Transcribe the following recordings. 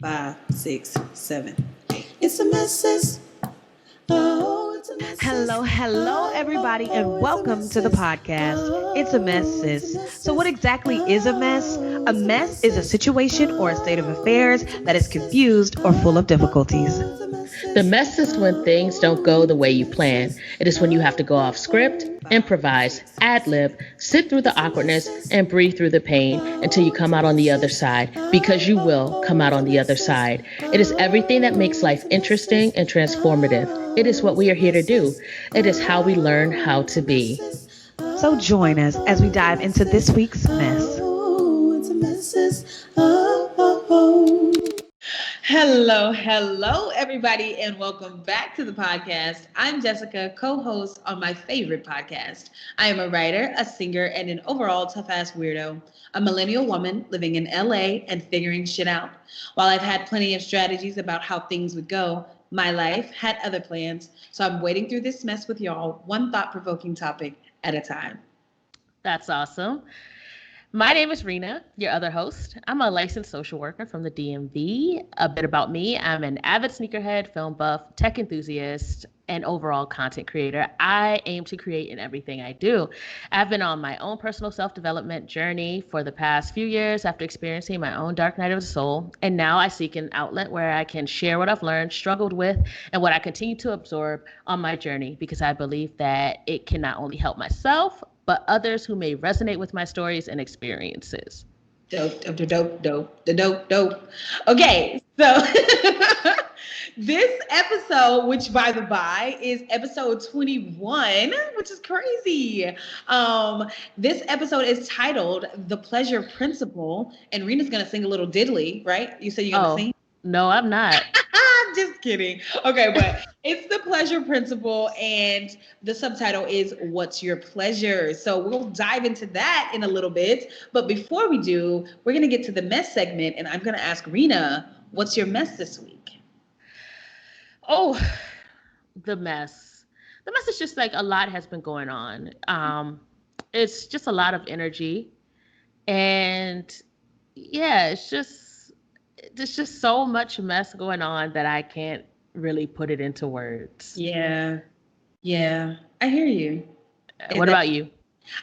5, 6, 7, 8. It's a mess. Oh, it's a mess. Hello, everybody, and welcome to the podcast. It's a mess, sis. So, what exactly is a mess? A mess is a situation or a state of affairs that is confused or full of difficulties. The mess is when things don't go the way you plan. It is when you have to go off script, improvise, ad-lib, sit through the awkwardness, and breathe through the pain until you come out on the other side, because you will come out on the other side. It is everything that makes life interesting and transformative. It is what we are here to do. It is how we learn how to be. So join us as we dive into this week's mess. Hello, everybody, and welcome back to the podcast. I'm Jessica, co-host on my favorite podcast. I am a writer, a singer, and an overall tough-ass weirdo. A millennial woman living in LA and figuring shit out. While I've had plenty of strategies about how things would go, my life had other plans. So I'm wading through this mess with y'all, one thought-provoking topic at a time. That's awesome. My name is Rena, your other host. I'm a licensed social worker from the DMV. A bit about me, I'm an avid sneakerhead, film buff, tech enthusiast, and overall content creator. I aim to create in everything I do. I've been on my own personal self-development journey for the past few years after experiencing my own dark night of the soul. And now I seek an outlet where I can share what I've learned, struggled with, and what I continue to absorb on my journey, because I believe that it can not only help myself, but others who may resonate with my stories and experiences. Dope. Okay, so this episode, which by the by is episode 21, which is crazy. This episode is titled The Pleasure Principle, and Rena's gonna sing a little diddly, right? You said you're gonna sing? No, I'm not. Just kidding. Okay, but it's The Pleasure Principle, and the subtitle is What's Your Pleasure? So we'll dive into that in a little bit. But before we do, we're going to get to the mess segment, and I'm going to ask Rena, what's your mess this week? Oh, the mess. The mess is just like a lot has been going on. It's just a lot of energy. And yeah, there's just so much mess going on that I can't really put it into words. Yeah, I hear you. What about you?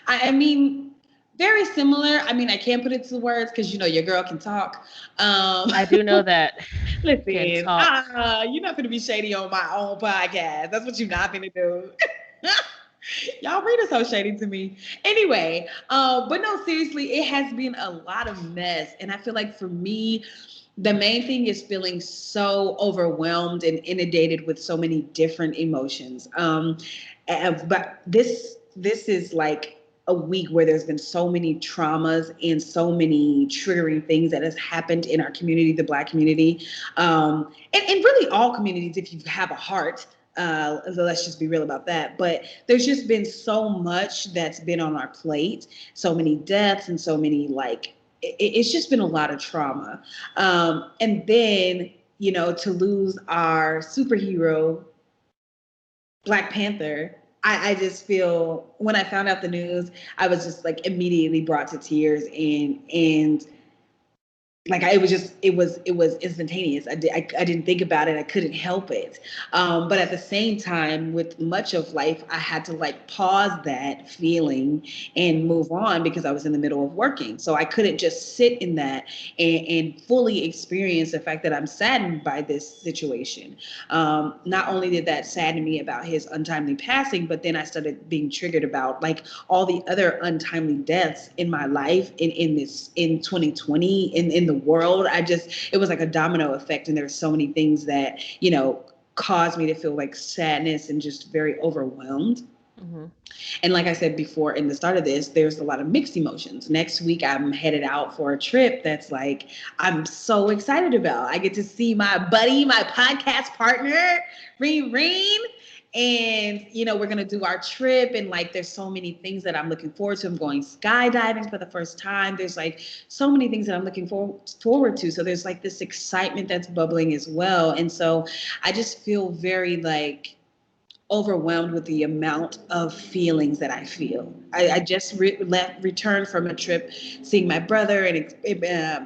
I mean, very similar. I mean, I can't put it to words because, your girl can talk. I do know that. Listen, you're not going to be shady on my own podcast. That's what you're not going to do. Y'all read is so shady to me. Anyway, but no, seriously, it has been a lot of mess. And I feel like for me, the main thing is feeling so overwhelmed and inundated with so many different emotions. But this is like a week where there's been so many traumas and so many triggering things that has happened in our community, the Black community, and really all communities if you have a heart. So let's just be real about that. But there's just been so much that's been on our plate, so many deaths and so many it's just been a lot of trauma. And then, to lose our superhero, Black Panther, I just feel when I found out the news, I was just like immediately brought to tears and like it was instantaneous. I didn't think about it. I couldn't help it. But at the same time, with much of life, I had to pause that feeling and move on because I was in the middle of working. So I couldn't just sit in that and fully experience the fact that I'm saddened by this situation. Not only did that sadden me about his untimely passing, but then I started being triggered about all the other untimely deaths in my life in 2020 in the world. It was like a domino effect, and there were so many things that caused me to feel like sadness and just very overwhelmed. Mm-hmm. And like I said before in the start of this, there's a lot of mixed emotions. Next week, I'm headed out for a trip that's I'm so excited about. I get to see my buddy, my podcast partner, Reen. And, we're going to do our trip. And there's so many things that I'm looking forward to. I'm going skydiving for the first time. There's so many things that I'm looking forward to. So there's this excitement that's bubbling as well. And so I just feel very overwhelmed with the amount of feelings that I feel. I just returned from a trip, seeing my brother and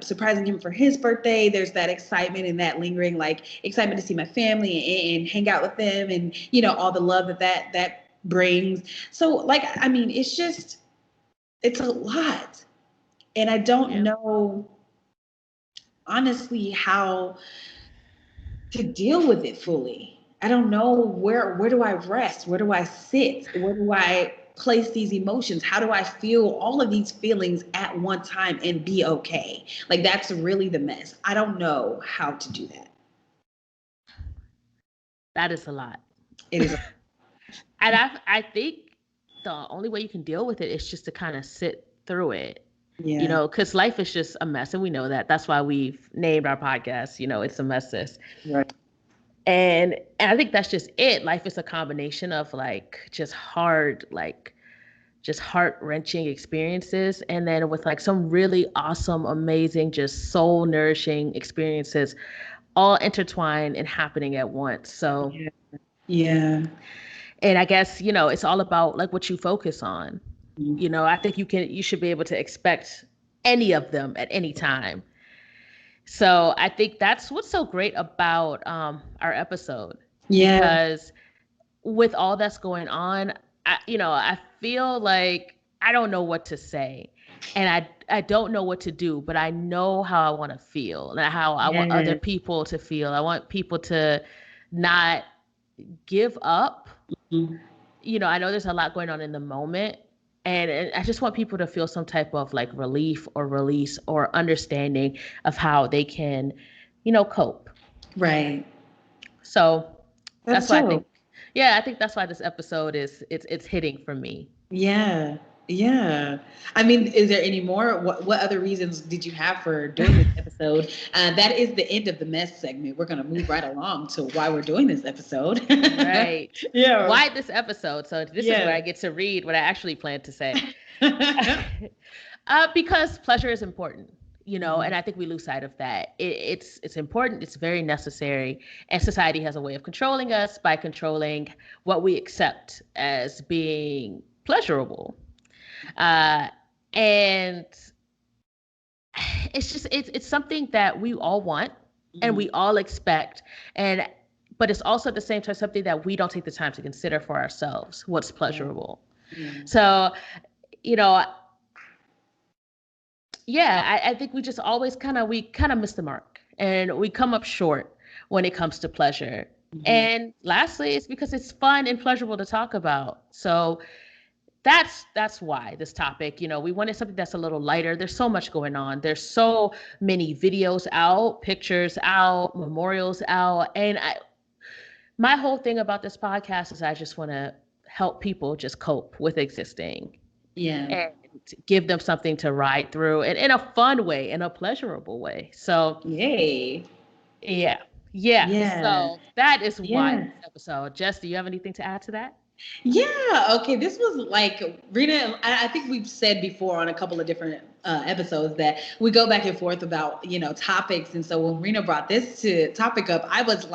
surprising him for his birthday. There's that excitement and that lingering, like, excitement to see my family and hang out with them, and all the love that brings. So, like, I mean, it's a lot, and I don't know honestly how to deal with it fully. I don't know where do I rest? Where do I sit? Where do I place these emotions? How do I feel all of these feelings at one time and be okay? Like, that's really the mess. I don't know how to do that. That is a lot. It is. And I think the only way you can deal with it is just to kind of sit through it. Yeah. Because life is just a mess, and we know that. That's why we've named our podcast, It's a Mess. Right. And I think that's just it. Life is a combination of just heart-wrenching experiences, and then with some really awesome, amazing, just soul nourishing experiences all intertwined and happening at once. So yeah. And I guess, it's all about what you focus on. Mm-hmm. I think you should be able to expect any of them at any time. So I think that's what's so great about our episode. Yeah. Because with all that's going on, I feel like I don't know what to say, and I don't know what to do, but I know how I want to feel and how I want other people to feel. I want people to not give up. Mm-hmm. I know there's a lot going on in the moment, and I just want people to feel some type of relief or release or understanding of how they can, cope. Right. So that's why I think, I think that's why this episode it's hitting for me. Yeah. Yeah. I mean, is there any more? What other reasons did you have for doing this episode? That is the end of the mess segment. We're going to move right along to why we're doing this episode. Right. Yeah. Why this episode? So this is where I get to read what I actually planned to say. Because pleasure is important, and I think we lose sight of that. It's important. It's very necessary. And society has a way of controlling us by controlling what we accept as being pleasurable. And it's something that we all want and we all expect, but it's also at the same time something that we don't take the time to consider for ourselves, what's pleasurable. So, I think we just always kind of miss the mark, and we come up short when it comes to pleasure. And lastly, it's because it's fun and pleasurable to talk about. So that's why this topic, we wanted something that's a little lighter. There's so much going on. There's so many videos out, pictures out, memorials out. And my whole thing about this podcast is I just want to help people just cope with existing. Yeah. And give them something to ride through, and in a fun way, in a pleasurable way. So yay. Yeah. So that is why this episode. Jess, do you have anything to add to that? Yeah. Okay. This was Rena, I think we've said before on a couple of different episodes that we go back and forth about, topics. And so when Rena brought this topic up, I was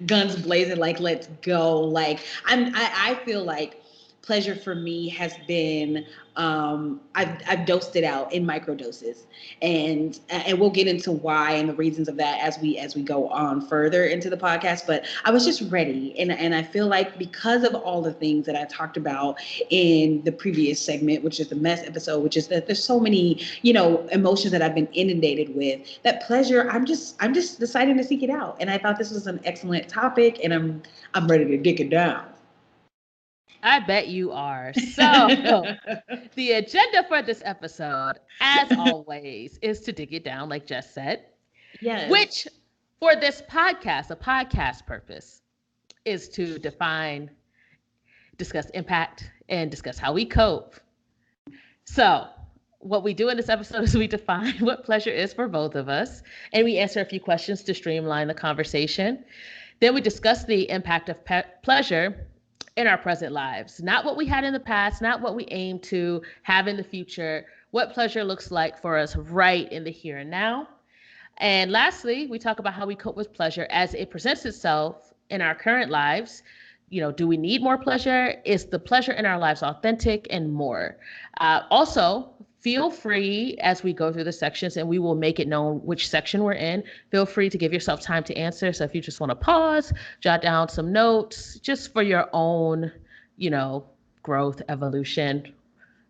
guns blazing, let's go. I feel like pleasure for me has been, I've dosed it out in micro doses, and we'll get into why and the reasons of that as we go on further into the podcast. But I was just ready, and I feel like because of all the things that I talked about in the previous segment, which is the mess episode, which is that there's so many emotions that I've been inundated with, that pleasure, I'm just deciding to seek it out, and I thought this was an excellent topic, and I'm ready to dig it down. I bet you are. So the agenda for this episode, as always, is to dig it down, like Jess said. Yes. Which, for this podcast, a podcast purpose, is to define, discuss impact, and discuss how we cope. So what we do in this episode is we define what pleasure is for both of us, and we answer a few questions to streamline the conversation. Then we discuss the impact of pleasure in our present lives, not what we had in the past, not what we aim to have in the future, what pleasure looks like for us right in the here and now. And lastly, we talk about how we cope with pleasure as it presents itself in our current lives do we need more pleasure? Is the pleasure in our lives authentic, and more? Also, feel free as we go through the sections, and we will make it known which section we're in. Feel free to give yourself time to answer. So if you just want to pause, jot down some notes just for your own, growth, evolution,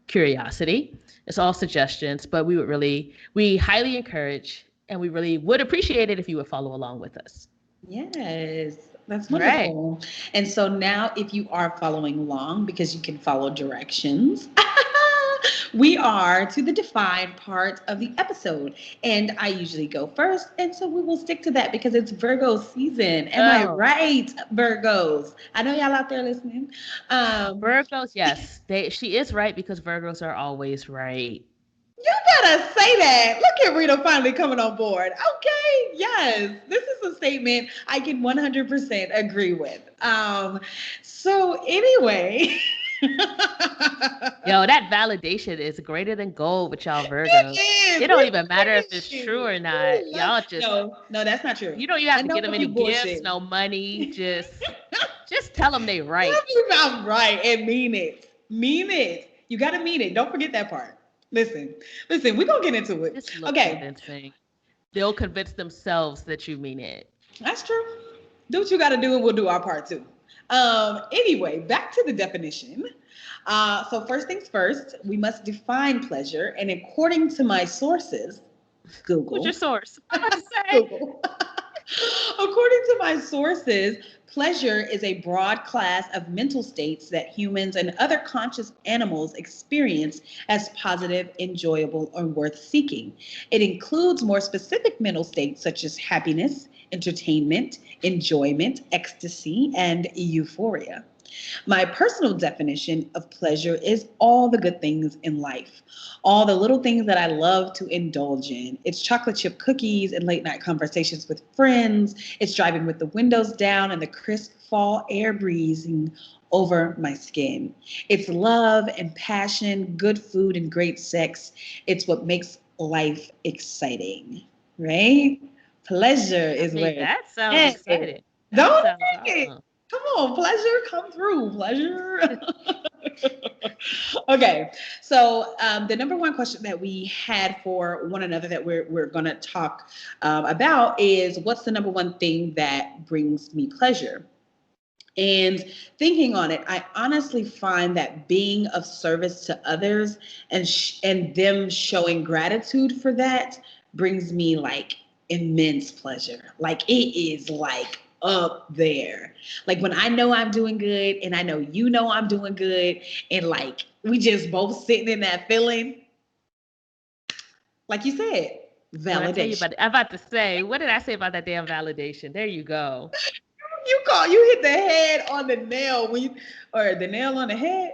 curiosity. It's all suggestions, but we highly encourage, and we really would appreciate it if you would follow along with us. Yes, that's wonderful. Right. And so now if you are following along, because you can follow directions, we are to the define part of the episode. And I usually go first. And so we will stick to that because it's Virgo season. Am I right, Virgos? I know y'all out there listening. Virgos, yes. She is right because Virgos are always right. You better say that. Look at Rita finally coming on board. Okay, yes. This is a statement I can 100% agree with. So anyway... Yo, that validation is greater than gold with y'all Virgos. It don't even matter if it's true or not. Y'all just no, that's not true. You don't even have to give them any gifts, no money. Just tell them they right. I'm right and mean it. Mean it. You got to mean it. Don't forget that part. Listen. We're gonna get into it. Okay. Convincing. They'll convince themselves that you mean it. That's true. Do what you got to do, and we'll do our part too. Anyway, back to the definition. So first things first, we must define pleasure. And according to my sources, Google. What's your source? I'm about to say. Google. According to my sources, pleasure is a broad class of mental states that humans and other conscious animals experience as positive, enjoyable, or worth seeking. It includes more specific mental states such as happiness, entertainment, enjoyment, ecstasy, and euphoria. My personal definition of pleasure is all the good things in life, all the little things that I love to indulge in. It's chocolate chip cookies and late night conversations with friends. It's driving with the windows down and the crisp fall air breezing over my skin. It's love and passion, good food and great sex. It's what makes life exciting, right? Pleasure is where that sounds exciting. Don't think it. Come on, pleasure, come through, pleasure. Okay, so the number one question that we had for one another that we're going to talk about is, what's the number one thing that brings me pleasure? And thinking on it, I honestly find that being of service to others and them showing gratitude for that brings me like immense pleasure. Like it is like up there. Like when I know I'm doing good and I know you know I'm doing good and like we just both sitting in that feeling. Like you said, validation. I'm about to say, what did I say about that damn validation? There you go. You hit the head on the nail or the nail on the head.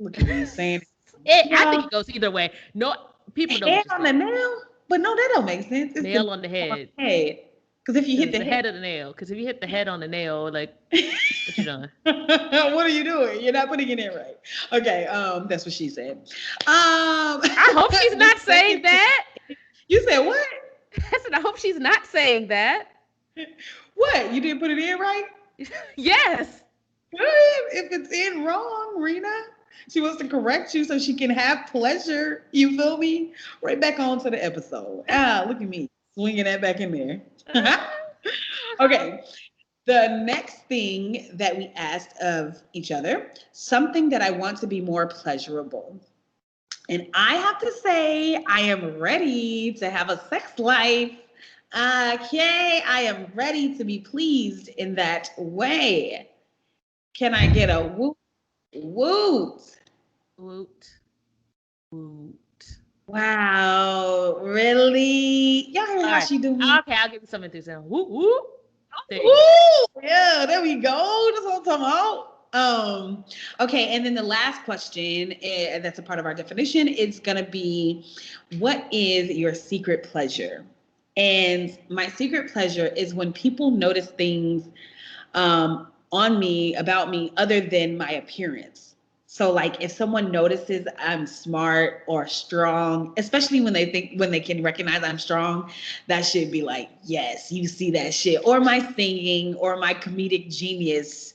Look at me saying it. I think it goes either way. No, people don't. Head on the nail? But no, that don't make sense. It's nail on the head. Because if you hit the head of the nail, because if you hit the head on the nail, like, what you doing? What are you doing? You're not putting it in right. Okay, that's what she said. I hope she's not saying that. You said what? I said, I hope she's not saying that. What? You didn't put it in right? Yes. If it's in wrong, Rena. She wants to correct you so she can have pleasure. You feel me? Right back on to the episode. Look at me swinging that back in there. Okay. The next thing that we asked of each other, something that I want to be more pleasurable. And I have to say, I am ready to have a sex life. Okay, I am ready to be pleased in that way. Can I get a woot? Woot. Woot. Woot. Wow, really? Y'all heard how she do me? Okay, I'll give you some enthusiasm. Woot, woot. Woo! Yeah, there we go. That's what I'm talking about. Okay, and then the last question, that's a part of our definition, is going to be, what is your secret pleasure? And my secret pleasure is when people notice things on me, about me, other than my appearance. So like if someone notices I'm smart or strong, especially when they can recognize I'm strong, that should be like, yes, you see that shit. Or my singing or my comedic genius,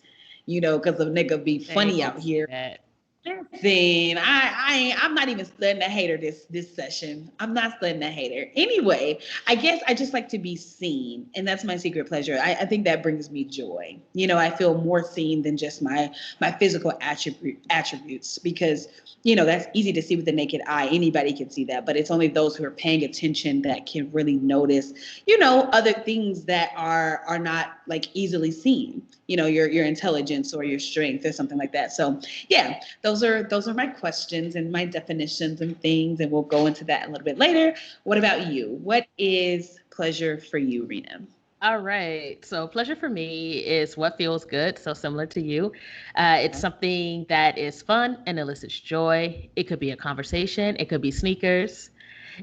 because the nigga be funny out here. Listen, I'm not even studying a hater this session. I'm not studying a hater. Anyway, I guess I just like to be seen, and that's my secret pleasure. I think that brings me joy. I feel more seen than just my physical attributes, because that's easy to see with the naked eye. Anybody can see that, but it's only those who are paying attention that can really notice, other things that are not like easily seen. Your intelligence or your strength or something like that. So yeah, those are my questions and my definitions and things, and we'll go into that a little bit later. What about you? What is pleasure for you, Rena? All right. So pleasure for me is what feels good. So similar to you, it's something that is fun and elicits joy. It could be a conversation. It could be sneakers.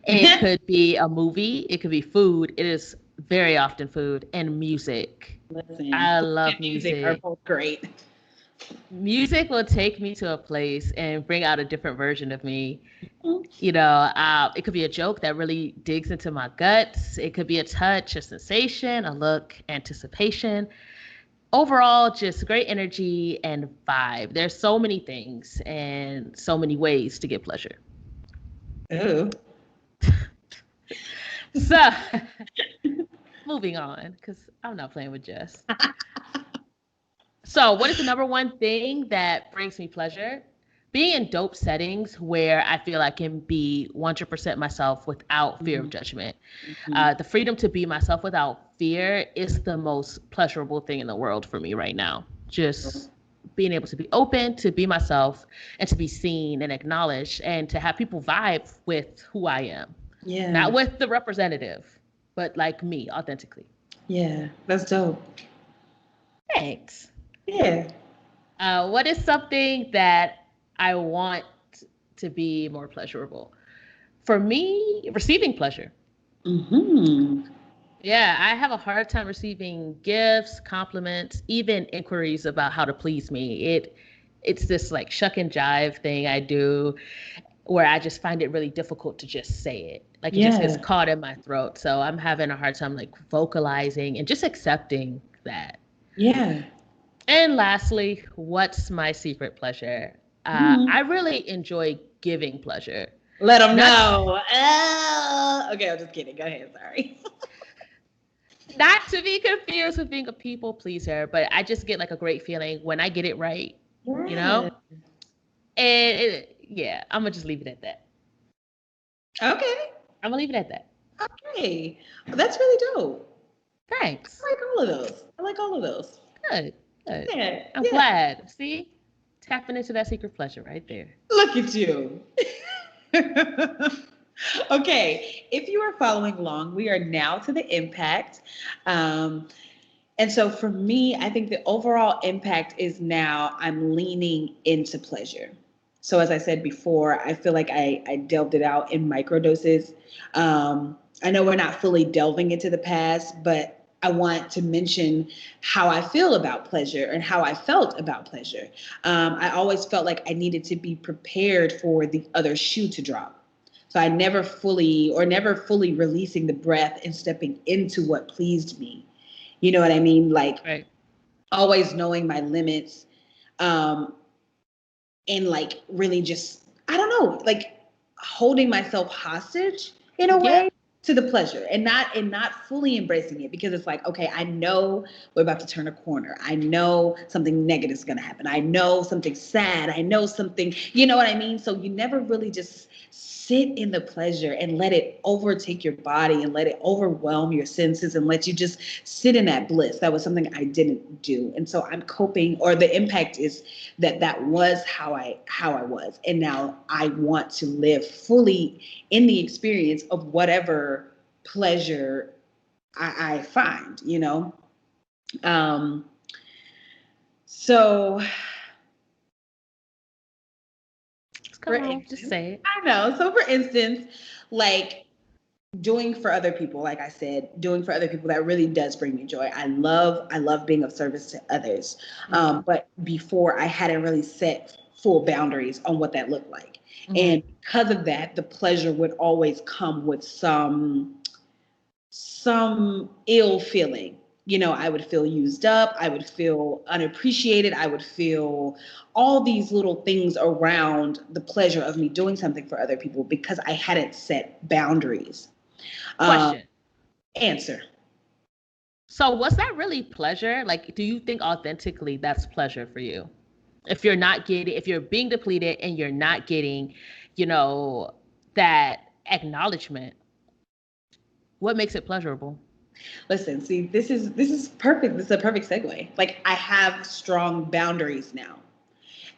It could be a movie. It could be food. It is very often food and music. Listen, I love music. Are both great. Music will take me to a place and bring out a different version of me. It could be a joke that really digs into my guts. It could be a touch, a sensation, a look, anticipation. Overall, just great energy and vibe. There's so many things and so many ways to get pleasure. Oh. So, moving on, because I'm not playing with Jess. So, what is the number one thing that brings me pleasure? Being in dope settings where I feel I can be 100% myself without fear of judgment. The freedom to be myself without fear is the most pleasurable thing in the world for me right now. Just being able to be open, to be myself, and to be seen and acknowledged, and to have people vibe with who I am. Yeah. Not with the representative, but like me, authentically. Yeah, that's dope. Thanks. Yeah. What is something that I want to be more pleasurable? For me, receiving pleasure. Yeah, I have a hard time receiving gifts, compliments, even inquiries about how to please me. It's this like shuck and jive thing I do where I just find it really difficult to just say it. Like it just gets caught in my throat. So I'm having a hard time like vocalizing and just accepting that. Yeah. And lastly, what's my secret pleasure? I really enjoy giving pleasure. Let them know. Okay, I'm just kidding. Go ahead. Sorry. Not to be confused with being a people pleaser, but I just get like a great feeling when I get it right, And I'm going to just leave it at that. Okay. I'm going to leave it at that. Okay. Well, that's really dope. Thanks. I like all of those. Good. Yeah. I'm glad. See? Tapping into that secret pleasure right there. Look at you. Okay. If you are following along, we are now to the impact. And so for me, I think the overall impact is now I'm leaning into pleasure. So as I said before, I feel like I delved it out in microdoses. I know we're not fully delving into the past, but I want to mention how I feel about pleasure and how I felt about pleasure. I always felt like I needed to be prepared for the other shoe to drop. So I never fully releasing the breath and stepping into what pleased me. You know what I mean? Like always knowing my limits, and like really just, I don't know, like holding myself hostage in a way to the pleasure and not fully embracing it, because it's like, okay, I know we're about to turn a corner. I know something negative is going to happen. I know something sad. I know something, you know what I mean? So you never really just sit in the pleasure and let it overtake your body and let it overwhelm your senses and let you just sit in that bliss. That was something I didn't do. And so I'm coping, or the impact is that was how I was. And now I want to live fully in the experience of whatever pleasure I find, So just say it. I know. So for instance, like doing for other people, like I said, doing for other people, that really does bring me joy. I love being of service to others. But before I hadn't really set full boundaries on what that looked like. And because of that, the pleasure would always come with some ill feeling, I would feel used up. I would feel unappreciated. I would feel all these little things around the pleasure of me doing something for other people because I hadn't set boundaries. Question. Answer. So was that really pleasure? Like, do you think authentically that's pleasure for you? If you're being depleted and you're not getting, that acknowledgement, what makes it pleasurable? Listen, see, this is perfect. This is a perfect segue. Like, I have strong boundaries now.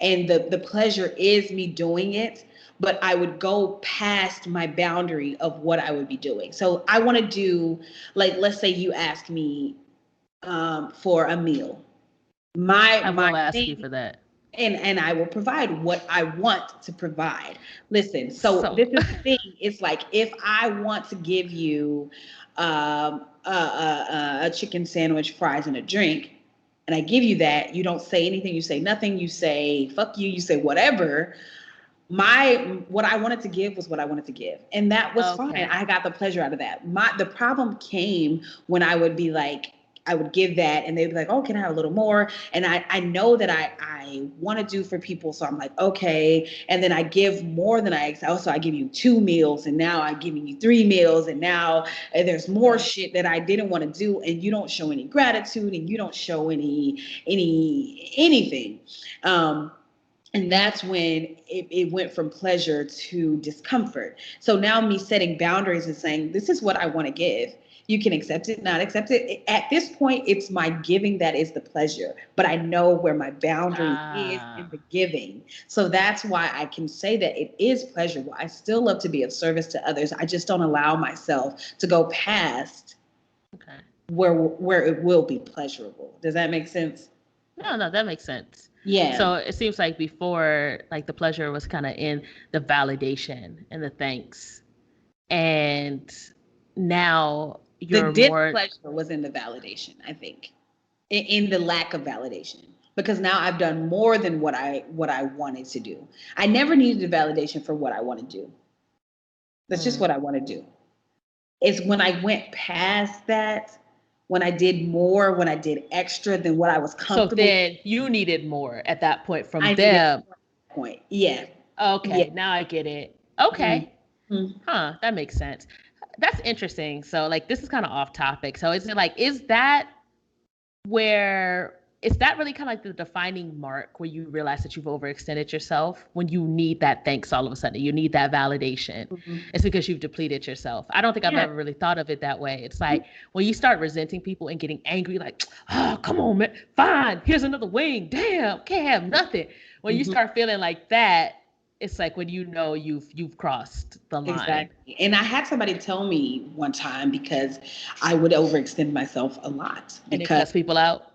And the pleasure is me doing it, but I would go past my boundary of what I would be doing. So I want to do, like, let's say you ask me for a meal. I My will ask you thing, for that. and I will provide what I want to provide. Listen, so this is the thing. It's like if I want to give you a chicken sandwich, fries, and a drink, and I give you that, you don't say anything, you say nothing, you say fuck you, you say whatever. What I wanted to give was what I wanted to give, and that was fine. I got the pleasure out of that. The problem came when I would be like, I would give that and they'd be like, oh, can I have a little more? And I know that I want to do for people. So I'm like, okay. And then I give more than I expect. So I give you 2 meals and now I'm giving you 3 meals. And now there's more shit that I didn't want to do. And you don't show any gratitude and you don't show anything. And that's when it went from pleasure to discomfort. So now me setting boundaries and saying, this is what I want to give. You can accept it, not accept it. At this point, it's my giving that is the pleasure, but I know where my boundary is in the giving. So that's why I can say that it is pleasurable. I still love to be of service to others. I just don't allow myself to go past where it will be pleasurable. Does that make sense? No, that makes sense. Yeah. So it seems like before, like the pleasure was kind of in the validation and the thanks. And now you're the more... pleasure was in the validation, I think. In the lack of validation. Because now I've done more than what I wanted to do. I never needed a validation for what I want to do. That's just what I want to do. It's when I went past that, when I did more, when I did extra than what I was comfortable. So then you needed more at that point from them. Point. Yeah. Okay. Yeah. Now I get it. Okay. Mm-hmm. Huh. That makes sense. That's interesting. So like, this is kind of off topic. So is that really kind of like the defining mark where you realize that you've overextended yourself, when you need that thanks all of a sudden, you need that validation? It's because you've depleted yourself. I don't think I've ever really thought of it that way. It's like when you start resenting people and getting angry, like, oh, come on, man, fine, here's another wing, damn, can't have nothing. When you start feeling like that, it's like when you've crossed the line. Exactly. And I had somebody tell me one time, because I would overextend myself a lot. And it cuts people out.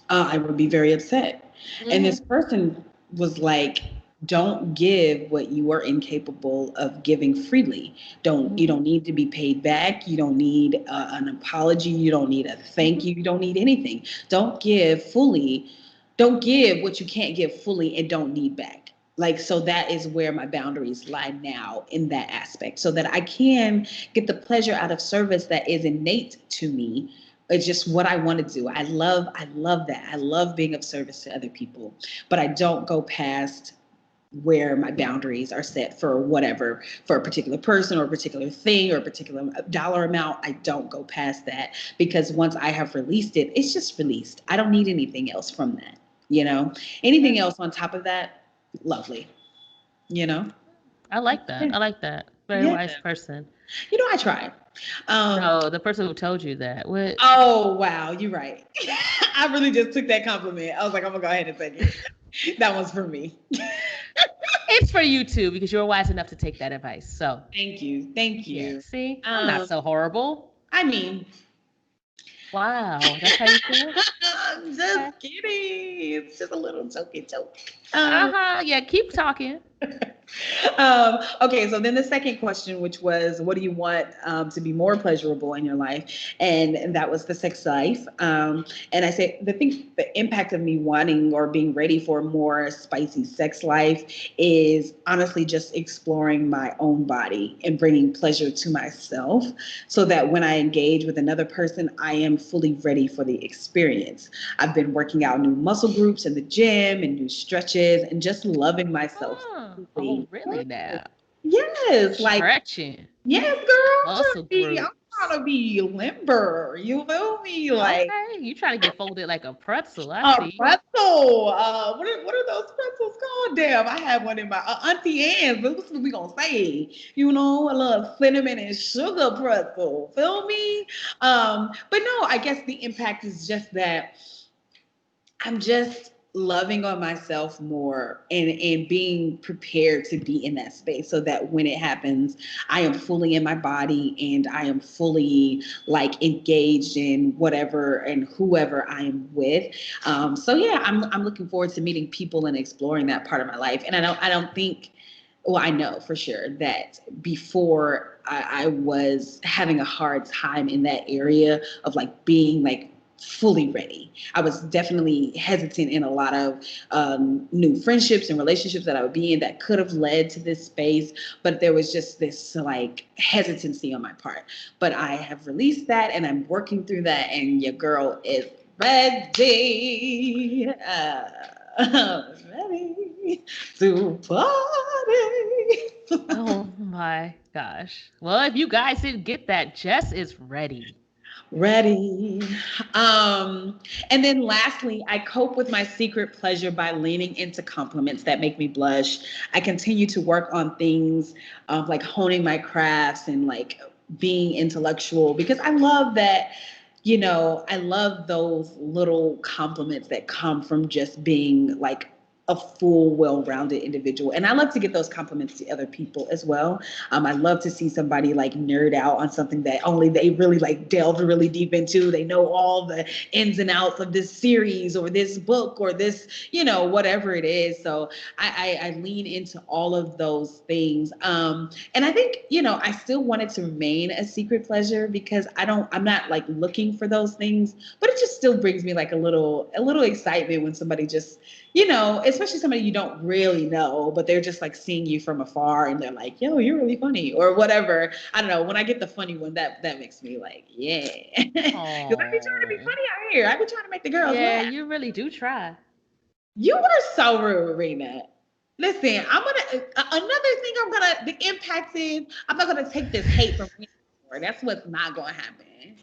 I would be very upset. And this person was like, don't give what you are incapable of giving freely. You don't need to be paid back. You don't need an apology. You don't need a thank you. You don't need anything. Don't give fully. Don't give what you can't give fully and don't need back. Like, so that is where my boundaries lie now in that aspect, so that I can get the pleasure out of service that is innate to me. It's just what I want to do. I love that. I love being of service to other people, but I don't go past where my boundaries are set for whatever, for a particular person or a particular thing or a particular dollar amount. I don't go past that, because once I have released it, it's just released. I don't need anything else from that. Anything else on top of that, lovely. I like that. I like that. Very wise person. I tried. No, the person who told you that. What? Oh, wow. You're right. I really just took that compliment. I was like, I'm going to go ahead and take it. That one's for me. It's for you too, because you're wise enough to take that advice. So thank you. Yeah, see, I'm not so horrible. I mean, wow, that's how you feel? I'm just kidding. It's just a little jokey joke. Yeah, keep talking. Okay, so then the second question, which was, what do you want to be more pleasurable in your life? And that was the sex life. And I said, the impact of me wanting or being ready for a more spicy sex life is honestly just exploring my own body and bringing pleasure to myself so that when I engage with another person, I am fully ready for the experience. I've been working out new muscle groups in the gym and new stretches and just loving myself. Oh, really now? Yes, like, Stretching. yes, girl. Muscle I'm groups. trying to be limber. You feel me? Like Okay, you trying to get folded like a pretzel. I a see. pretzel. What are those pretzels called? Damn, I had one in my Auntie Anne's. That's what we gonna say. You know, a little cinnamon and sugar pretzel. Feel me? But no, I guess the impact is just that I'm just loving on myself more and being prepared to be in that space so that when it happens, I am fully in my body and I am fully like engaged in whatever and whoever I am with. So yeah, I'm looking forward to meeting people and exploring that part of my life. And I don't think well, I know for sure that before I was having a hard time in that area of like being like fully ready. I was definitely hesitant in a lot of new friendships and relationships that I would be in that could have led to this space, but there was just this like hesitancy on my part. But I have released that and I'm working through that, and your girl is ready. Ready to party. Oh my gosh. Well, if you guys didn't get that, Jess is ready. Ready. Um, and then lastly, I cope with my secret pleasure by leaning into compliments that make me blush. I continue to work on things of like honing my crafts and like being intellectual because I love that, I love those little compliments that come from just being like a full, well-rounded individual. And I love to get those compliments to other people as well. I love to see somebody like nerd out on something that only they really like delved really deep into. They know all the ins and outs of this series or this book or this, whatever it is. So I lean into all of those things. And I think, I still want it to remain a secret pleasure because I'm not like looking for those things, but it just still brings me like a little excitement when somebody just, especially somebody you don't really know, but they're just like seeing you from afar and they're like, yo, you're really funny or whatever. I don't know. When I get the funny one, that makes me like, yeah. Because I be trying to be Oh. funny out here. I be trying to make the girls Yeah, laugh. you really do try. You were so rude, Rena. Listen, another thing the impact is, I'm not gonna take this hate from Rena anymore. That's what's not gonna happen.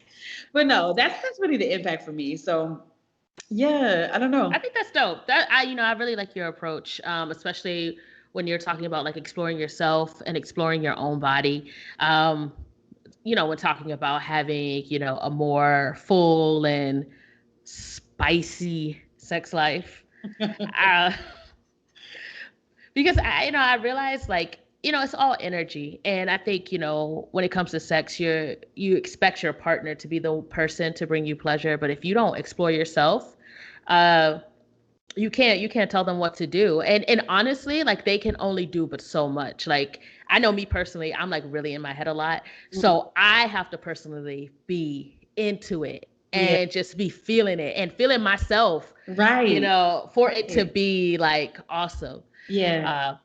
But no, that's really the impact for me. So yeah, I don't I know. think that's dope. I really like your approach, especially when you're talking about like exploring yourself and exploring your own body. Um, when talking about having, a more full and spicy sex life. Uh, because I realize like, it's all energy. And I think, when it comes to sex, you expect your partner to be the person to bring you pleasure. But if you don't explore yourself, uh, you can't tell them what to do. And honestly, like they can only do but so much. Like I know me personally, I'm like really in my head a lot. So I have to personally be into it Yeah. and just be feeling it and feeling myself, Right. for it to Right. be like awesome. Yeah. Uh,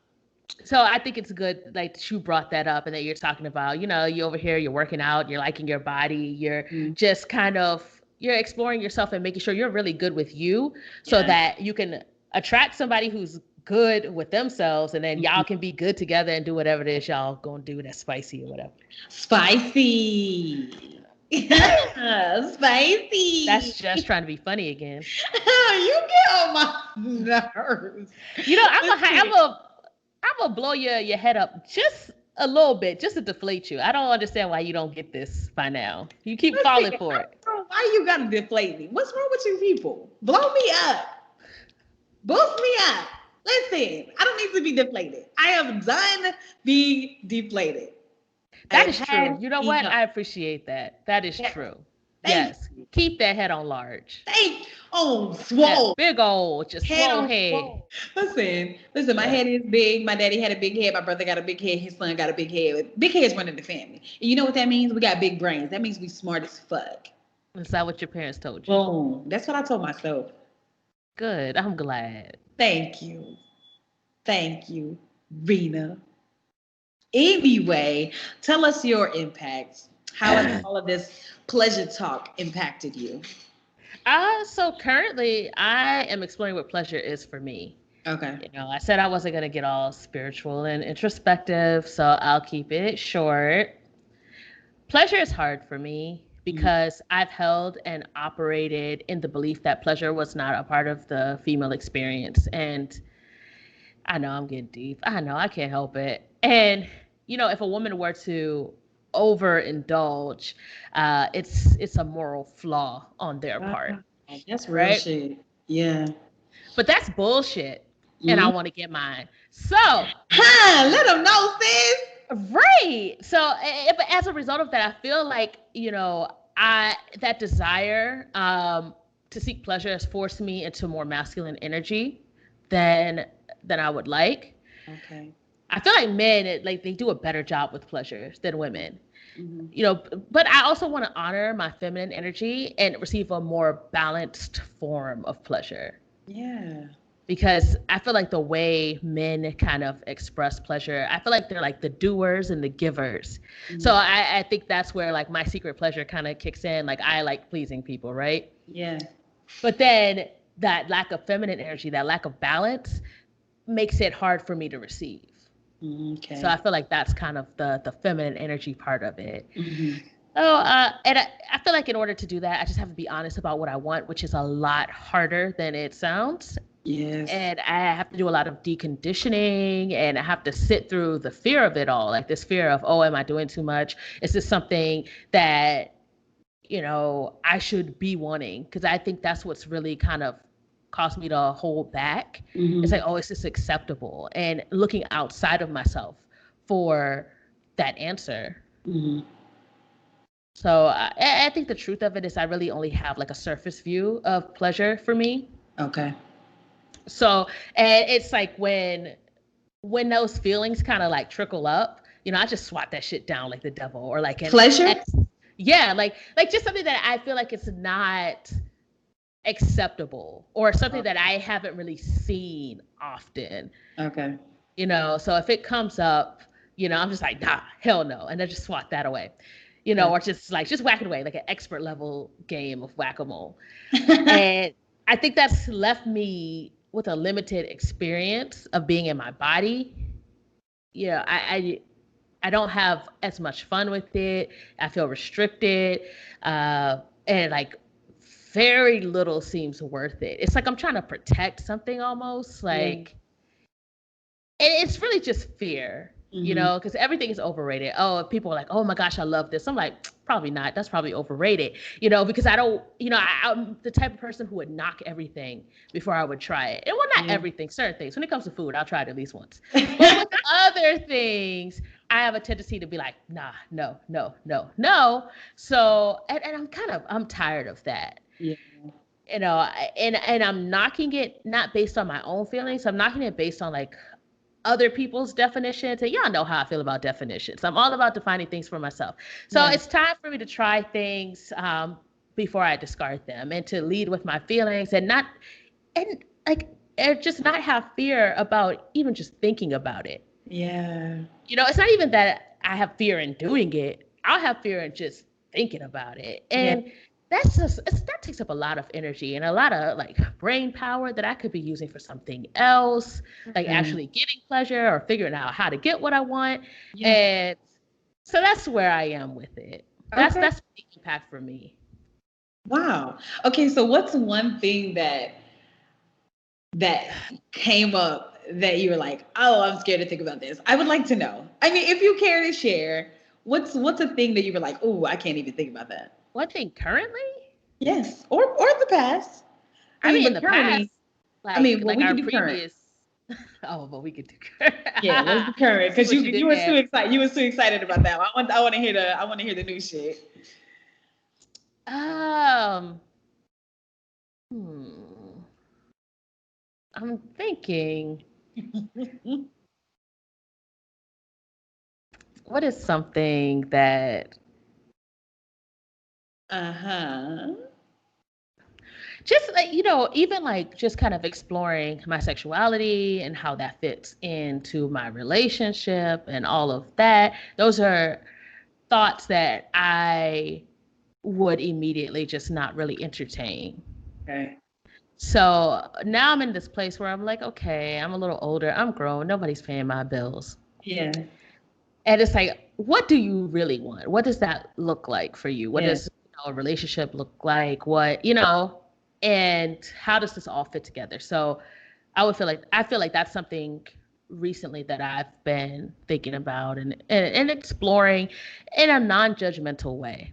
so I think it's good like that you brought that up and that you're talking about, you over here, you're working out, you're liking your body, you're Mm. just kind of you're exploring yourself and making sure you're really good with you so Yeah. that you can attract somebody who's good with themselves and then y'all can be good together and do whatever it is y'all gonna do that's spicy or whatever. Spicy. That's Spicy. just trying to be funny again. You get on my nerves. I'm Listen, a I'm gonna blow your head up just a little bit, just to deflate you. I don't understand why you don't get this by now. You keep falling listen, for it. why you gotta deflate me? What's wrong with you people? Blow me up. Boost me up. Listen, I don't need to be deflated. I am done being deflated. I That have is true. had You know what? enough. I appreciate that. That is Yes. true. Yes. Keep that head on large. Swole. Big old, just swole head. Listen, my head is big. My daddy had a big head. My brother got a big head. His son got a big head. Big heads run in the family. And you know what that means? We got big brains. That means we smart as fuck. Is that what your parents told you? Boom. That's what I told myself. Good. I'm glad. Thank you, Rena. Anyway, tell us your impact. How has all of this pleasure talk impacted you? So currently I am exploring what pleasure is for me. Okay. You know, I said I wasn't going to get all spiritual and introspective, so I'll keep it short. Pleasure is hard for me because I've held and operated in the belief that pleasure was not a part of the female experience. And I know I'm getting deep. I know I can't help it. And, you know, if a woman were to overindulge, it's a moral flaw on their part. That's real shit. Yeah. But that's bullshit. And I want to get mine. So, let them know, sis. Right. So, as a result of that, I feel like, you know, that desire to seek pleasure has forced me into more masculine energy than I would like. Okay. I feel like men, like, they do a better job with pleasure than women. You know, but I also want to honor my feminine energy and receive a more balanced form of pleasure. Yeah. Because I feel like the way men kind of express pleasure, I feel like they're like the doers and the givers. So I think that's where like my secret pleasure kind of kicks in. Like I like pleasing people, right? Yeah. But then that lack of feminine energy, that lack of balance makes it hard for me to receive. Okay. So I feel like that's kind of the feminine energy part of it. And I feel like in order to do that, I just have to be honest about what I want, which is a lot harder than it sounds. Yes. And I have to do a lot of deconditioning, and I have to sit through the fear of it all, like this fear of, oh, am I doing too much? Is this something that, you know, I should be wanting? Because I think that's what's really kind of caused me to hold back. It's like, oh, is this acceptable? And looking outside of myself for that answer. So I think the truth of it is I really only have like a surface view of pleasure for me. Okay. So, and it's like when those feelings kind of like trickle up, you know, I just swat that shit down like the devil, or like pleasure. Yeah, like just something that I feel like it's not acceptable, or something that I haven't really seen often. Okay. You know, so if it comes up, you know, I'm just like, nah, hell no, and I just swat that away. You know, or just whack it away, like an expert level game of whack-a-mole. And I think that's left me with a limited experience of being in my body. You know, I don't have as much fun with it. I feel restricted, and like very little seems worth it. It's like I'm trying to protect something almost, like, and it's really just fear. You know, because everything is overrated. Oh, people are like, oh my gosh, I love this. I'm like, probably not. That's probably overrated. You know, because I don't, you know, I'm the type of person who would knock everything before I would try it. And well, not everything, certain things. When it comes to food, I'll try it at least once. But with other things, I have a tendency to be like, nah, no. So, and I'm tired of that. Yeah. You know, and I'm knocking it not based on my own feelings. I'm knocking it based on like other people's definitions, and y'all know how I feel about definitions. I'm all about defining things for myself. So it's time for me to try things before I discard them, and to lead with my feelings, and just not have fear about even just thinking about it. Yeah. You know, it's not even that I have fear in doing it. I'll have fear in just thinking about it. And that takes up a lot of energy and a lot of like brain power that I could be using for something else, like actually getting pleasure or figuring out how to get what I want. And so that's where I am with it. That's the impact for me. Wow. Okay, so what's one thing that came up that you were like, oh, I'm scared to think about this? I would like to know. I mean, if you care to share, what's a thing that you were like, oh, I can't even think about that? One thing currently? Yes, or the past. I mean in the past. Like, we can do previous. Current. Oh, but we could do current. Yeah, let's do current, because you were too excited. You were too excited about that. I want to hear the new shit. Um, I'm thinking, what is something that Uh-huh. just like, even like just kind of exploring my sexuality and how that fits into my relationship and all of that. Those are thoughts that I would immediately just not really entertain. Okay. So now I'm in this place where I'm like, okay, I'm a little older, I'm grown, nobody's paying my bills. Yeah. And it's like, what do you really want? What does that look like for you? What Yeah. does a relationship look like? And how does this all fit together? So I feel like that's something recently that I've been thinking about and exploring in a non-judgmental way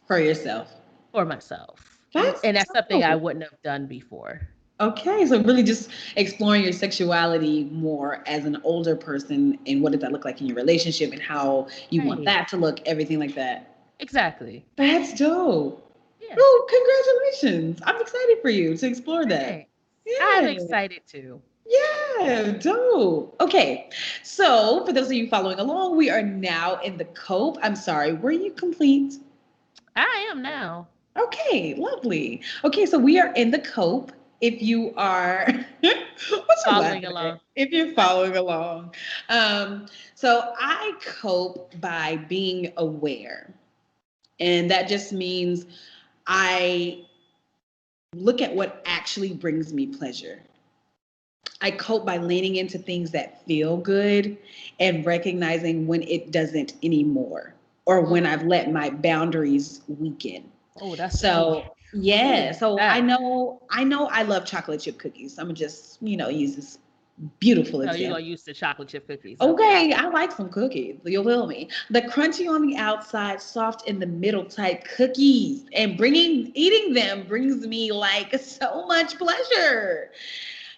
For yourself. for myself. That's And that's something I dope. wouldn't have done before. Okay, so really just exploring your sexuality more as an older person and what does that look like in your relationship and how you want Right. that to look, everything like that. Exactly. That's dope. Yeah. Oh, congratulations. I'm excited for you to explore that. Right. I'm Yeah. excited too. Yeah, dope. Okay, so for those of you following along, we are now in the cope. I'm sorry, were you complete? I am now. Okay, lovely. Okay, so we are in the cope. If you are, what's your Following laughing at? along. If you're following along, so I cope by being aware, and that just means I look at what actually brings me pleasure. I cope by leaning into things that feel good and recognizing when it doesn't anymore or when I've let my boundaries weaken. Oh, that's ooh, So yeah, ooh, so that. I know I love chocolate chip cookies. I'm gonna just, use this beautiful Oh, you're example. gonna use the chocolate chip cookies. Okay. Okay, I like some cookies. You'll feel me. The crunchy on the outside, soft in the middle type cookies. And eating them brings me like so much pleasure,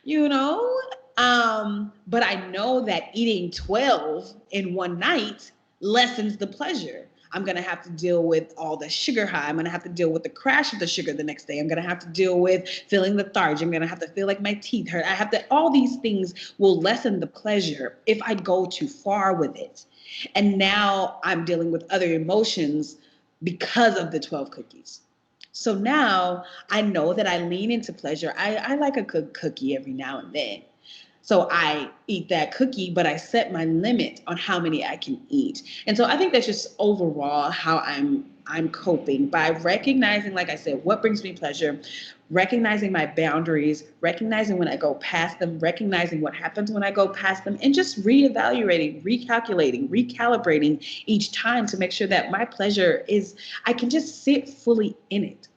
you know? But I know that eating 12 in one night lessens the pleasure. I'm gonna have to deal with all the sugar high. I'm gonna have to deal with the crash of the sugar the next day. I'm gonna have to deal with feeling lethargic. I'm gonna have to feel like my teeth hurt. I have to, all these things will lessen the pleasure if I go too far with it. And now I'm dealing with other emotions because of the 12 cookies. So now I know that I lean into pleasure. I like a good cookie every now and then. So I eat that cookie, but I set my limit on how many I can eat. And so I think that's just overall how I'm coping by recognizing, like I said, what brings me pleasure, recognizing my boundaries, recognizing when I go past them, recognizing what happens when I go past them, and just reevaluating, recalculating, recalibrating each time to make sure that my pleasure is, I can just sit fully in it.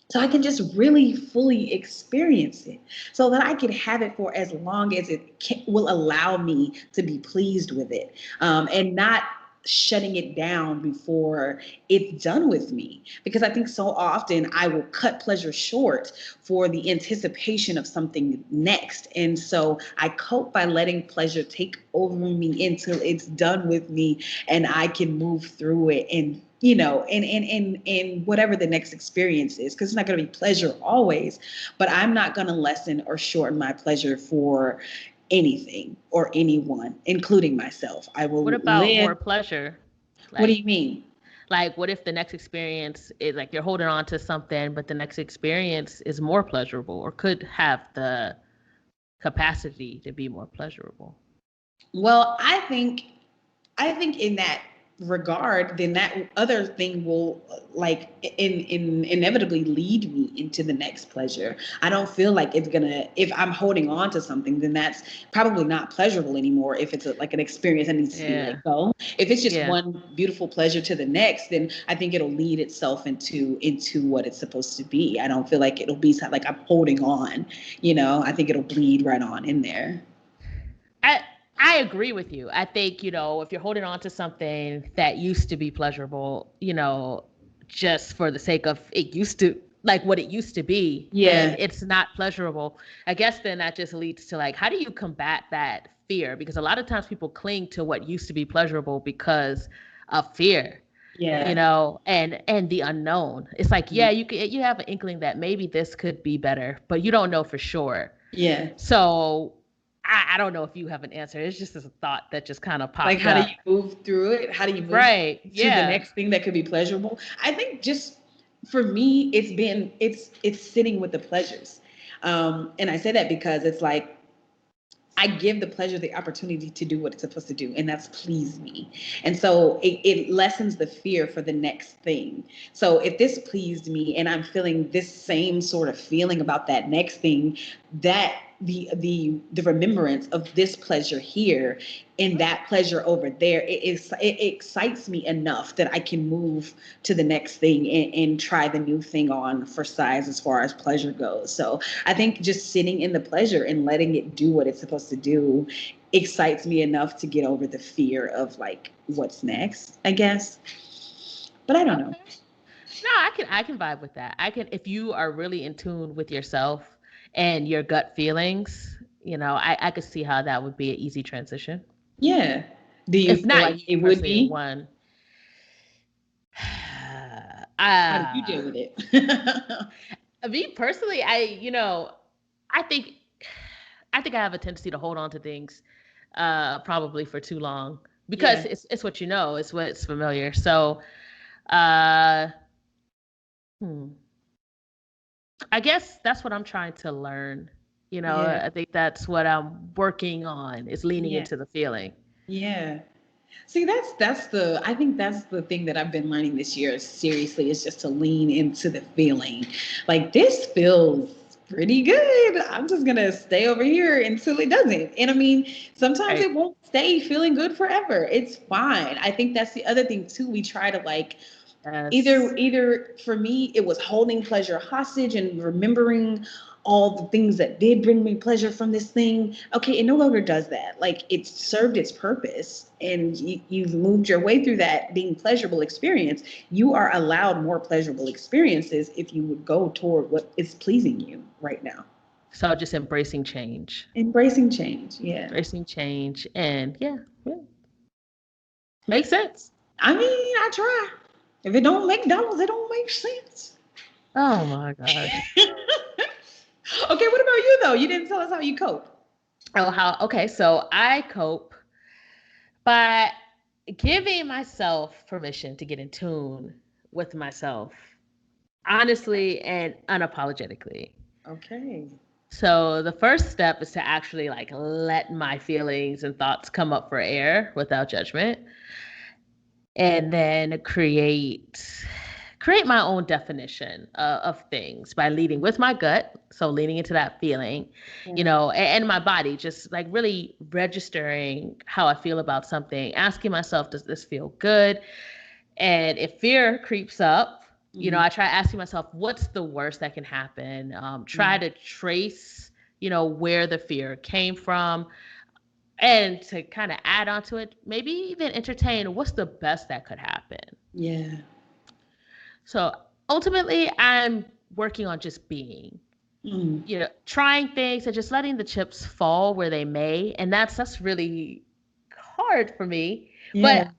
So I can just really fully experience it so that I can have it for as long as will allow me to be pleased with it, and not shutting it down before it's done with me. Because I think so often I will cut pleasure short for the anticipation of something next. And so I cope by letting pleasure take over me until it's done with me and I can move through it and and whatever the next experience is, because it's not going to be pleasure always, but I'm not going to lessen or shorten my pleasure for anything or anyone, including myself. I What will about live. more pleasure? What do Like, you mean? what if the next experience is like you're holding on to something, but the next experience is more pleasurable or could have the capacity to be more pleasurable? Well, I think in that regard, then that other thing will like in inevitably lead me into the next pleasure. I don't feel like it's gonna, if I'm holding on to something, then that's probably not pleasurable anymore. If it's like an experience that needs to be Yeah. let go. If it's just Yeah. one beautiful pleasure to the next, then I think it'll lead itself into what it's supposed to be. I don't feel like it'll be like I'm holding on, I think it'll bleed right on in there. I I agree with you. I think, if you're holding on to something that used to be pleasurable, just for the sake of it used to like what it used to be, then Yeah. it's not pleasurable. I guess then that just leads to like how do you combat that fear? Because a lot of times people cling to what used to be pleasurable because of fear. Yeah. you know, and the unknown. It's like, yeah, you have an inkling that maybe this could be better, but you don't know for sure. Yeah. So I don't know if you have an answer. It's just this thought that just kind of Like, popped how do up. you move through it? How do you move Right. to the Yeah. next thing that could be pleasurable? I think just for me, it's sitting with the pleasures. And I say that because it's like I give the pleasure the opportunity to do what it's supposed to do, and that's please me. And so it lessens the fear for the next thing. So if this pleased me and I'm feeling this same sort of feeling about that next thing, that the remembrance of this pleasure here and that pleasure over there, it excites me enough that I can move to the next thing and try the new thing on for size as far as pleasure goes. So I think just sitting in the pleasure and letting it do what it's supposed to do excites me enough to get over the fear of like what's next, I guess. But I don't know. Okay. No, I can vibe with that. I can, if you are really in tune with yourself and your gut feelings, you know, I could see how that would be an easy transition. Yeah. Do you If feel not like you it would personally, be? one. How do you uh deal with it? Me personally, I think I have a tendency to hold on to things probably for too long because Yeah. it's what you know, it's what's familiar. So uh hmm, I guess that's what I'm trying to learn. You know, Yeah. I think that's what I'm working on is leaning Yeah. into the feeling. Yeah. See, that's the I think that's the thing that I've been learning this year seriously is just to lean into the feeling. Like this feels pretty good. I'm just gonna stay over here until it doesn't. And I mean, sometimes Right. it won't stay feeling good forever. It's fine. I think that's the other thing too. We try to like Yes. either for me it was holding pleasure hostage and remembering all the things that did bring me pleasure from this thing. Okay, it no longer does that. Like it's served its purpose and you've moved your way through that being pleasurable experience. You are allowed more pleasurable experiences if you would go toward what is pleasing you right now. So just embracing change. Embracing change, yeah. Embracing change and yeah, yeah. Makes sense. I mean, I try. If it don't make dollars, it don't make sense. Oh my gosh. Okay, what about you though? You didn't tell us how you cope. Oh, how okay, so I cope by giving myself permission to get in tune with myself, honestly and unapologetically. Okay. So the first step is to actually like let my feelings and thoughts come up for air without judgment, and then create my own definition of things by leading with my gut, so leaning into that feeling, you Yeah. know, and my body, just like really registering how I feel about something, asking myself, does this feel good? And if fear creeps up, you know, Mhm. I try asking myself, what's the worst that can happen? Try Yeah. to trace, you know, where the fear came from, and to kind of add on to it, maybe even entertain what's the best that could happen. Yeah. So ultimately, I'm working on just being, Mm. you know, trying things and just letting the chips fall where they may. And that's really hard for me. Yeah. But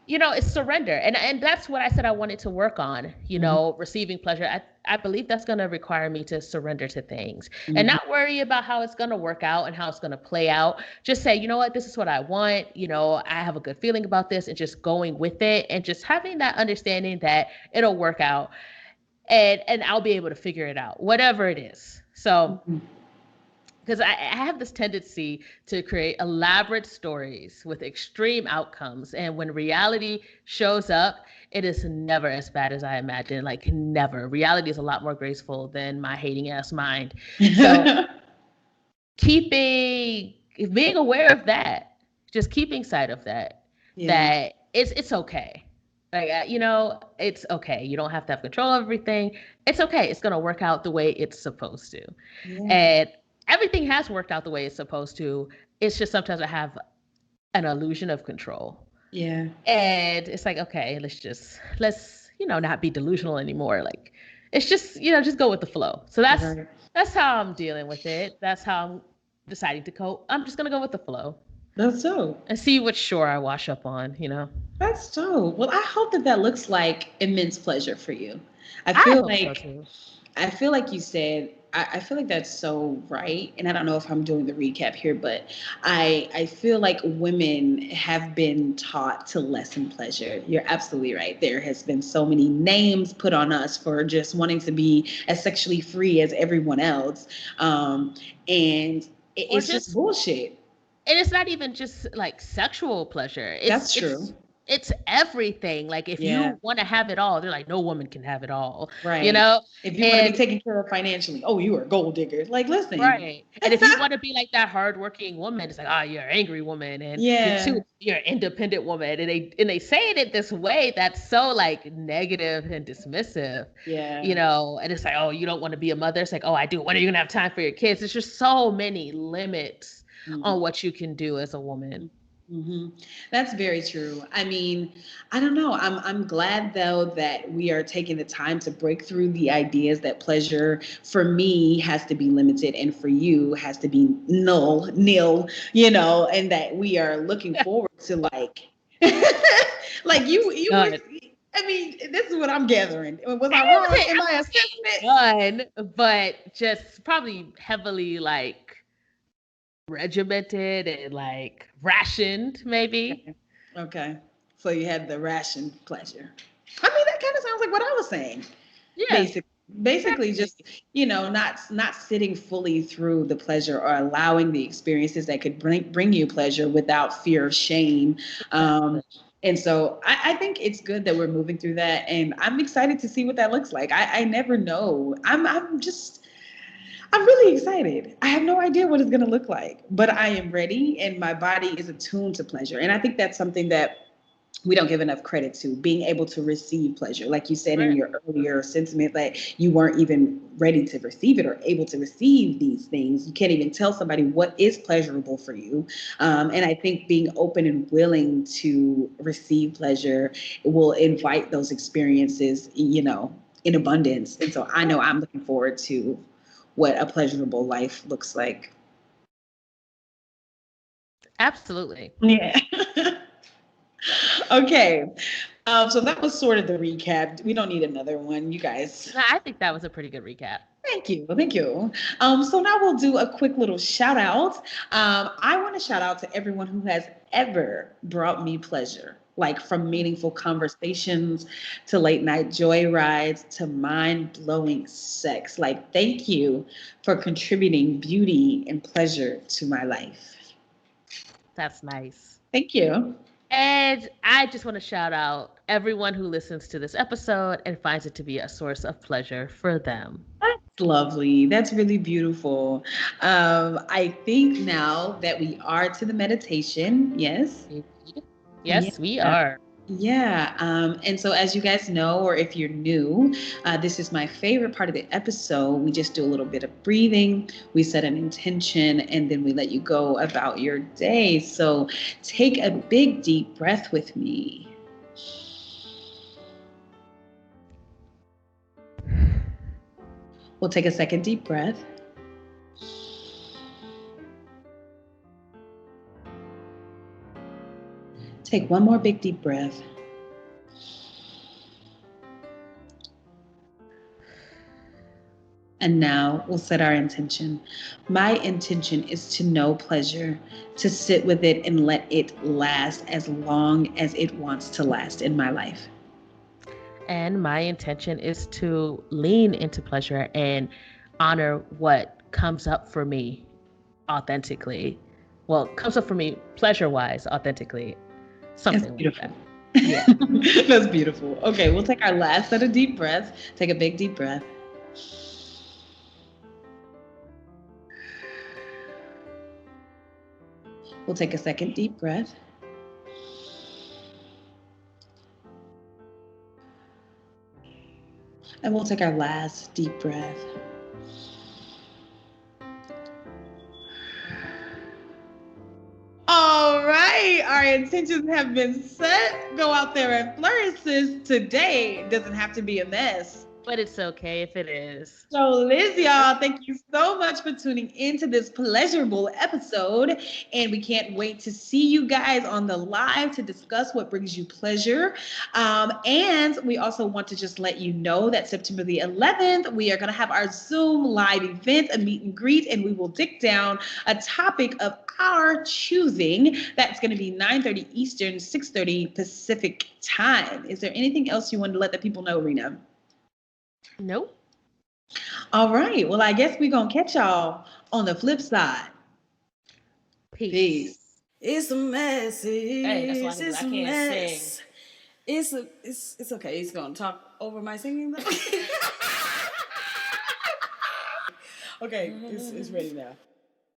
you know, it's surrender. And that's what I said I wanted to work on, you Mhm. know, receiving pleasure. I believe that's going to require me to surrender to things and Mhm. not worry about how it's going to work out and how it's going to play out. Just say, you know what, this is what I want. You know, I have a good feeling about this, and just going with it and just having that understanding that it'll work out, and I'll be able to figure it out, whatever it is. So Mhm. because I have this tendency to create elaborate stories with extreme outcomes. And when reality shows up, it is never as bad as I imagined. Like, never. Reality is a lot more graceful than my hating ass mind. So, keeping, being aware of that, just keeping sight of that, Yeah. that it's okay. Like, you know, it's okay. You don't have to have control of everything. It's okay. It's going to work out the way it's supposed to. Yeah. And everything has worked out the way it's supposed to. It's just sometimes I have an illusion of control. Yeah. And it's like, okay, let's, you know, not be delusional anymore. Like it's just, you know, just go with the flow. So Right. that's how I'm dealing with it. That's how I'm deciding to cope. I'm just gonna go with the flow. That's dope. and see which shore I wash up on, you know? That's dope. Well, I hope that that looks like immense pleasure for you. I I feel hope so like too. I feel like you said, I feel like that's so right. And I don't know if I'm doing the recap here, but I feel like women have been taught to lessen pleasure. You're absolutely right. There has been so many names put on us for just wanting to be as sexually free as everyone else. And Or it's just just bullshit. and it's not even just like sexual pleasure. It's That's it's true. it's everything. Like if Yeah. you want to have it all, they're like no woman can have it all, you Right. know? If you want to be And taken care of financially, oh, you are a gold digger. Like, listen. right. And if you want to be like that hardworking woman, it's like, oh, you're an angry woman and Yeah. you're an independent woman. And they say it in this way that's so like negative and dismissive, you Yeah. know, and it's like, oh, you don't want to be a mother. It's like, oh, I do. When are you gonna have time for your kids? It's just so many limits on what you can do as a woman. Mm-hmm. That's very true. I mean, I don't know. I'm glad though that we are taking the time to break through the ideas that pleasure for me has to be limited and for you has to be nil, and that we are looking forward to like like you were Done. I mean, this is what I'm gathering. Was I I wrong wouldn't say in I my wouldn't assessment? say done, but just probably heavily like regimented and like rationed, maybe. Okay. Okay. So you had the ration pleasure. I mean, that kind of sounds like what I was saying. Yeah, Basically exactly. just, not sitting fully through the pleasure or allowing the experiences that could bring you pleasure without fear of shame. Exactly. And so I think it's good that we're moving through that, and I'm excited to see what that looks like. I never know. I'm really excited. I have no idea what it's going to look like, but I am ready and my body is attuned to pleasure. And I think that's something that we don't give enough credit to, being able to receive pleasure. Like you said in Right. your earlier sentiment, that you weren't even ready to receive it or able to receive these things. You can't even tell somebody what is pleasurable for you. And I think being open and willing to receive pleasure will invite those experiences, in abundance. And so I know I'm looking forward to what a pleasurable life looks like. Absolutely. Yeah. Okay. So that was sort of the recap. We don't need another one, you guys. No, I think that was a pretty good recap. Thank you. Thank you. So now we'll do a quick little shout out. I want to shout out to everyone who has ever brought me pleasure, like from meaningful conversations to late night joy rides to mind blowing sex. Like, thank you for contributing beauty and pleasure to my life. That's nice. Thank you. And I just want to shout out everyone who listens to this episode and finds it to be a source of pleasure for them. That's lovely. That's really beautiful. I think now that we are to the meditation, yes. Indeed. Yeah. Yes, we are. Yeah. And so, as you guys know, or if you're new, this is my favorite part of the episode. We just do a little bit of breathing, we set an intention, and then we let you go about your day. So, take a big, deep breath with me. We'll take a second deep breath. Take one more big, deep breath. And now we'll set our intention. My intention is to know pleasure, to sit with it and let it last as long as it wants to last in my life. And my intention is to lean into pleasure and honor what comes up for me authentically. Well, comes up for me pleasure wise, authentically. That's Something like beautiful. that. Yeah. That's beautiful. Okay, we'll take our last set of deep breaths. Take a big, deep breath. We'll take a second deep breath. And we'll take our last deep breath. All right, our intentions have been set. Go out there and flourish, sis. Today doesn't have to be a mess. But it's okay if it is. So, Liz, y'all, thank you so much for tuning into this pleasurable episode. And we can't wait to see you guys on the live to discuss what brings you pleasure. And we also want to just let you know that September the 11th, we are going to have our Zoom live event, a meet and greet, and we will dig down a topic of our choosing. That's going to be 9:30 Eastern, 6:30 Pacific time. Is there anything else you wanted to let the people know, Rena? Nope. All right. Well, I guess we're going to catch y'all on the flip side. Peace. It's a mess. Hey, that's why It's I a can't mess. sing. It's okay. He's gonna talk over my singing though. Okay, it's ready now.